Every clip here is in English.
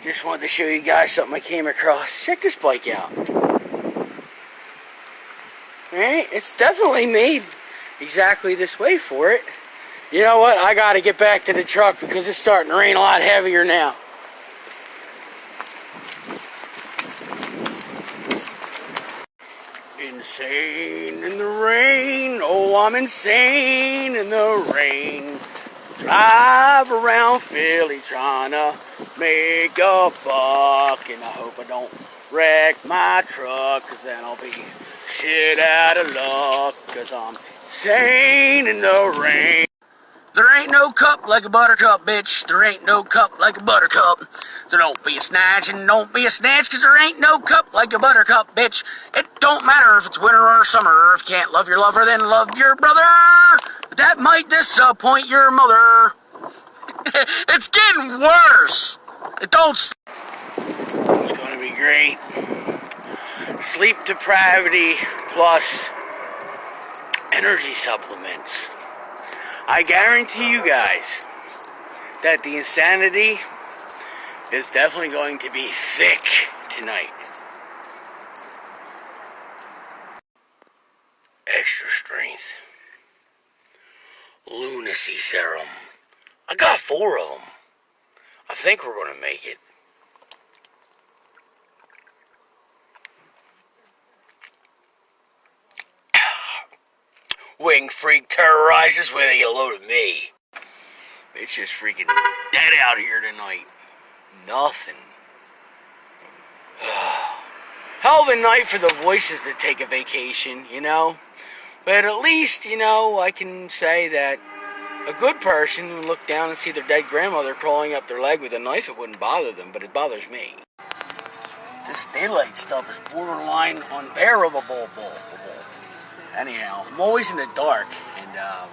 Just wanted to show you guys something I came across. Check this bike out. Alright, it's definitely made exactly this way for it. You know what? I gotta get back to the truck because it's starting to rain a lot heavier now. Insane in the rain, oh I'm insane in the rain. Drive around Philly trying to make a buck, and I hope I don't wreck my truck, cause then I'll be shit out of luck, cause I'm insane in the rain. There ain't no cup like a buttercup, bitch. There ain't no cup like a buttercup. So don't be a snatch and don't be a snatch, cause there ain't no cup like a buttercup, bitch. It don't matter if it's winter or summer. If you can't love your lover, then love your brother. But that might disappoint your mother. It's getting worse. It don't stop. It's gonna be great. Sleep depravity plus energy supplements. I guarantee you guys that the insanity is definitely going to be thick tonight. Extra strength. Lunacy serum. I got 4 of them. I think we're going to make it. Wing freak terrorizes with a load of me. It's just freaking dead out here tonight. Nothing. Hell of a night for the voices to take a vacation, you know? But at least, you know, I can say that a good person would look down and see their dead grandmother crawling up their leg with a knife. It wouldn't bother them, but it bothers me. This daylight stuff is borderline unbearable. Anyhow, I'm always in the dark, and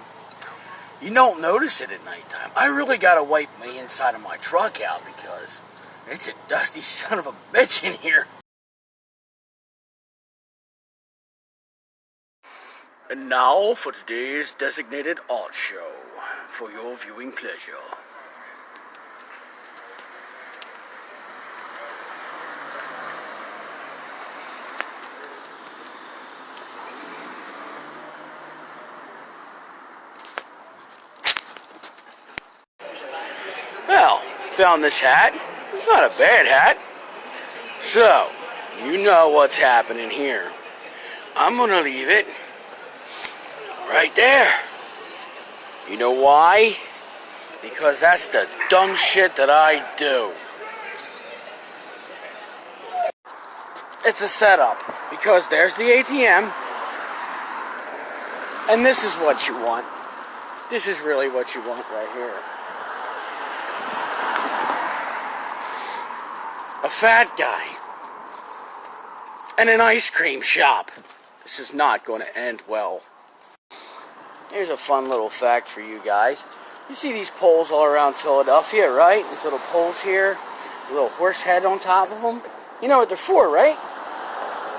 you don't notice it at nighttime. I really gotta wipe my inside of my truck out because it's a dusty son of a bitch in here. And now for today's designated art show for your viewing pleasure. Well, found this hat. It's not a bad hat. So, you know what's happening here. I'm gonna leave it right there. You know why? Because that's the dumb shit that I do. It's a setup. Because there's the ATM. And this is what you want. This is really what you want right here. A fat guy. And an ice cream shop. This is not going to end well. Here's a fun little fact for you guys. You see these poles all around Philadelphia, right? These little poles here. A little horse head on top of them. You know what they're for, right?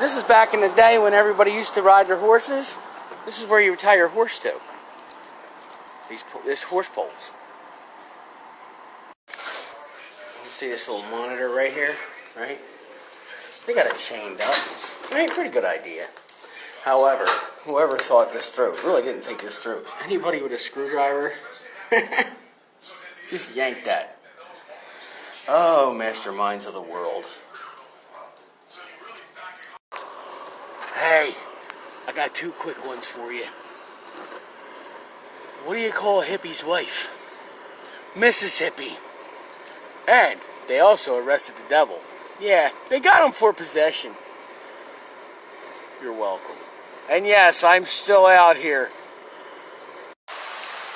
This is back in the day when everybody used to ride their horses. This is where you would tie your horse to. These horse poles. You see this little monitor right here, right? They got it chained up. Right? Pretty good idea. However, whoever thought this through really didn't think this through. Anybody with a screwdriver? Just yank that. Oh, masterminds of the world. Hey, I got 2 quick ones for you. What do you call a hippie's wife? Mississippi. And they also arrested the devil. Yeah, they got him for possession. You're welcome. And yes, I'm still out here.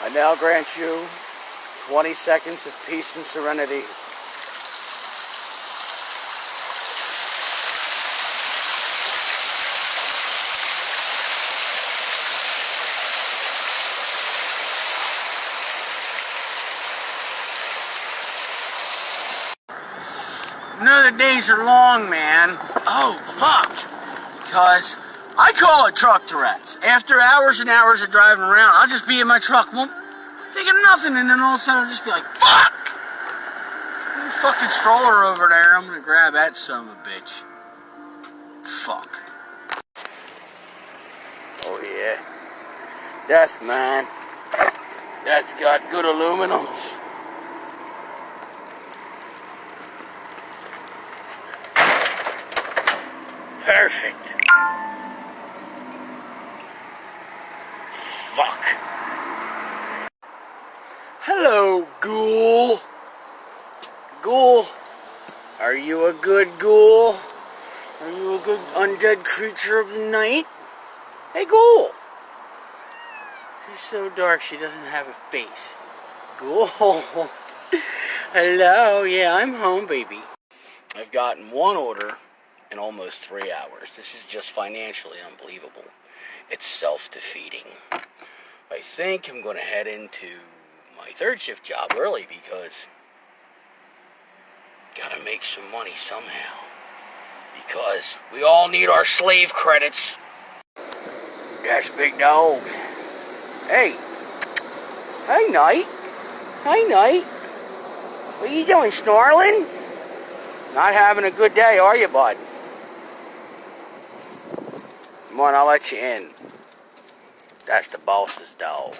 I now grant you 20 seconds of peace and serenity. You know the days are long, man. Oh, fuck. Because I call it truck Tourette's. After hours and hours of driving around, I'll just be in my truck, thinking nothing, and then all of a sudden I'll just be like, fuck! fucking stroller over there. I'm gonna grab that son of a bitch. Fuck. Oh yeah. That's mine. That's got good aluminums. Perfect. Fuck. Hello, ghoul. Ghoul. Are you a good ghoul? Are you a good undead creature of the night? Hey, ghoul. She's so dark she doesn't have a face. Ghoul. Hello. Yeah, I'm home, baby. I've gotten one order in almost 3 hours. This is just financially unbelievable. It's self-defeating. I think I'm going to head into my third shift job early because gotta make some money somehow. Because we all need our slave credits. That's Big Dog. Hey. Hey, Knight. Hey, Knight. What are you doing, snarling? Not having a good day, are you, bud? Come on, I'll let you in. That's the boss's dog.